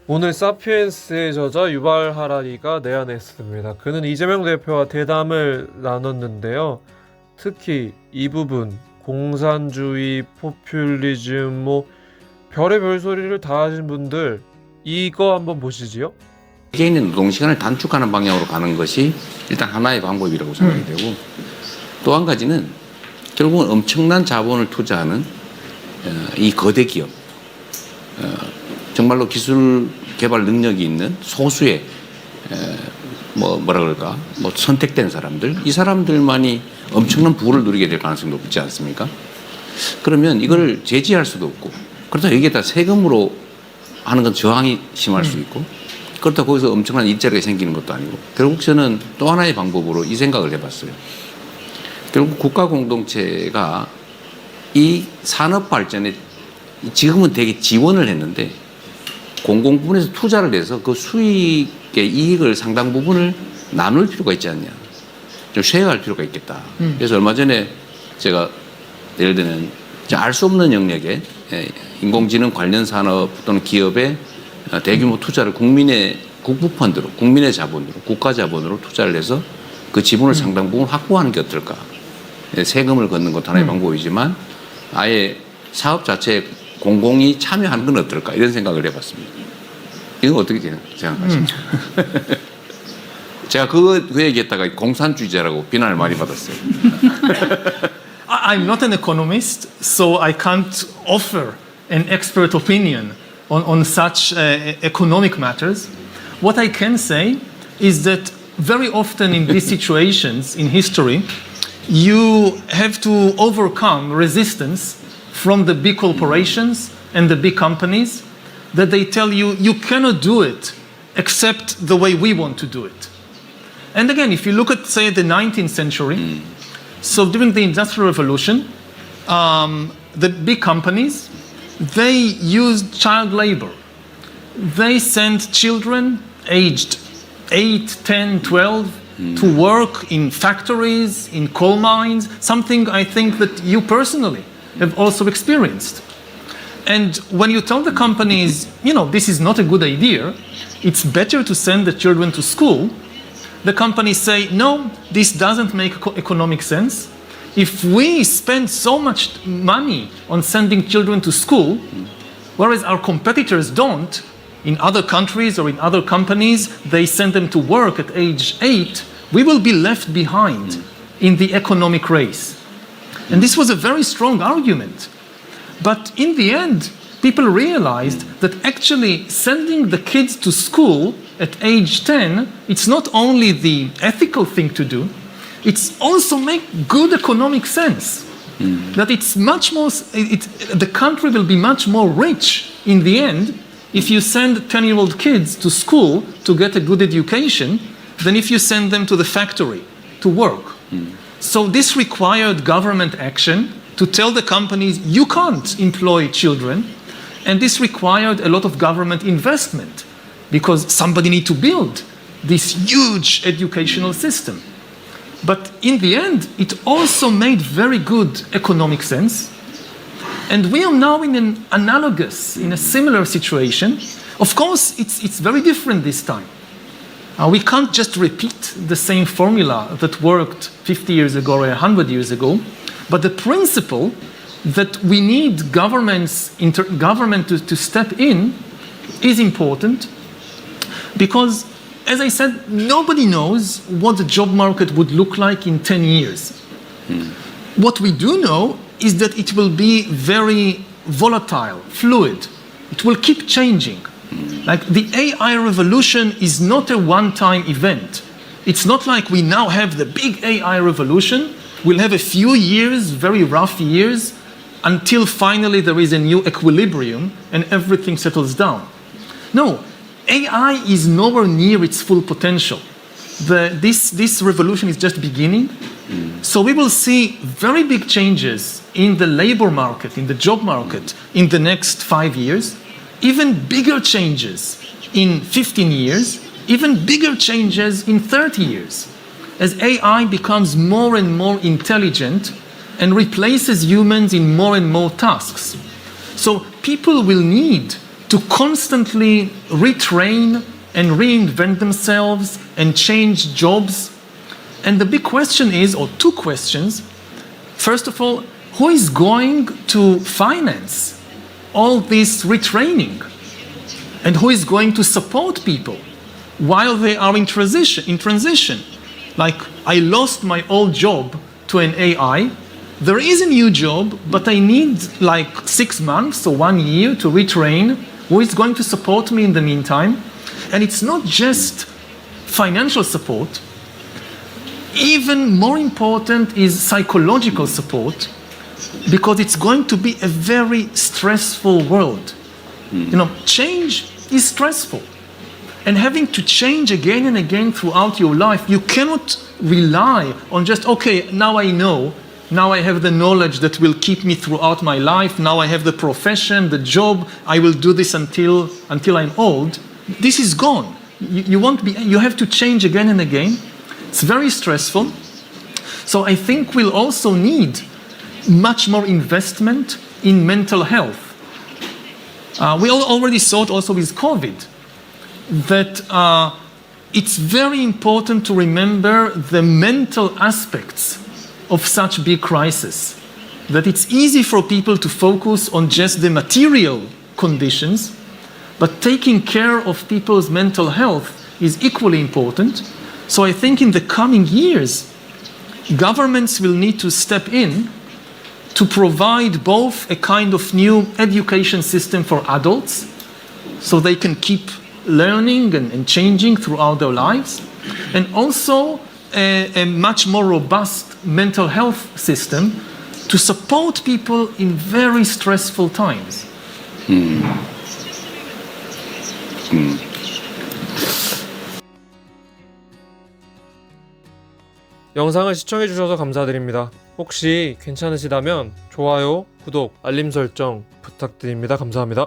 오늘 사피엔스의 저자 유발하라리가 내한했습니다. 그는 이재명 대표와 대담을 나눴는데요. 특히 이 부분 공산주의, 포퓰리즘, 별의별 소리를 다 하신 분들 이거 한번 보시지요. 개인의 노동시간을 단축하는 방향으로 가는 것이 일단 하나의 방법이라고 생각이 되고, 또 한 가지는 결국은 엄청난 자본을 투자하는 이 거대 기업, 정말로 기술 개발 능력이 있는 소수의 선택된 사람들, 이 사람들만이 엄청난 부를 누리게 될 가능성이 높지 않습니까? 그러면 이걸 제지할 수도 없고, 그렇다고 여기에다 세금으로 하는 건 저항이 심할 수 있고, 그렇다고 거기서 엄청난 일자리가 생기는 것도 아니고, 결국 저는 또 하나의 방법으로 이 생각을 해봤어요. 결국 국가 공동체가 이 산업 발전에 지금은 되게 지원을 했는데 공공 부분에서 투자를 해서 그 수익의 이익을 상당 부분을 나눌 필요가 있지 않냐, 좀 쉐어할 필요가 있겠다. 그래서 얼마 전에 제가 예를 들면 알 수 없는 영역에 인공지능 관련 산업 또는 기업에 대규모 투자를 국민의 국부펀드로, 국민의 자본으로, 국가 자본으로 투자를 해서 그 지분을 상당 부분 확보하는 게 어떨까. 세금을 걷는 것도 하나의 방법이지만 아예 사업 자체에 공공이 참여하는 건 어떨까, 이런 생각을 해봤습니다. 이건 어떻게 생각하십니까? 제가 그 얘기했다가 공산주의자라고 비난을 많이 받았어요. I'm not an economist, so I can't offer an expert opinion on such economic matters. What I can say is that very often in these situations in history, you have to overcome resistance from the big corporations and the big companies that they tell you, you cannot do it except the way we want to do it. And again, if you look at, say, the 19th century, so during the Industrial Revolution, the big companies, they used child labor. They sent children aged 8, 10, 12 to work in factories, in coal mines, something I think that you personally have also experienced. And when you tell the companies, this is not a good idea, it's better to send the children to school, the companies say, no, this doesn't make economic sense. If we spend so much money on sending children to school, whereas our competitors don't, in other countries or in other companies, they send them to work at age 8, we will be left behind in the economic race. And this was a very strong argument. But in the end, people realized that actually sending the kids to school at age 10, it's not only the ethical thing to do, it's also make good economic sense. That it's much more, the country will be much more rich in the end if you send 10-year-old kids to school to get a good education than if you send them to the factory to work. So this required government action to tell the companies, you can't employ children, and this required a lot of government investment because somebody need to build this huge educational system. But in the end, it also made very good economic sense. And we are now in in a similar situation. Of course, it's very different this time. We can't just repeat the same formula that worked 50 years ago or 100 years ago. But the principle that we need government to step in is important because, as I said, nobody knows what the job market would look like in 10 years. What we do know is that it will be very volatile, fluid. It will keep changing. Like the AI revolution is not a one-time event. It's not like we now have the big AI revolution. We'll have a few years, very rough years, until finally there is a new equilibrium and everything settles down. No, AI is nowhere near its full potential. This revolution is just beginning. So we will see very big changes in the labor market, in the job market, in the next 5 years, even bigger changes in 15 years, even bigger changes in 30 years. As AI becomes more and more intelligent and replaces humans in more and more tasks. So people will need to constantly retrain and reinvent themselves and change jobs. And the big question is, or two questions. First of all, who is going to finance all this retraining? And who is going to support people while they are in transition? Like, I lost my old job to an AI. There is a new job, but I need like 6 months or 1 year to retrain. Who is going to support me in the meantime? And it's not just financial support. Even more important is psychological support, because it's going to be a very stressful world. You know, change is stressful. And having to change again and again throughout your life, you cannot rely on just, okay, now I know, now I have the knowledge that will keep me throughout my life, now I have the profession, the job, I will do this until I'm old. This is gone. You have to change again and again. It's very stressful. So I think we'll also need much more investment in mental health. We already saw it also with COVID, that it's very important to remember the mental aspects of such big crisis. That it's easy for people to focus on just the material conditions, but taking care of people's mental health is equally important. So I think in the coming years, governments will need to step in to provide both a kind of new education system for adults, so they can keep learning and changing throughout their lives, and also a much more robust mental health system to support people in very stressful times. 영상을 시청해주셔서 감사드립니다. 혹시 괜찮으시다면 좋아요, 구독, 알림 설정 부탁드립니다. 감사합니다.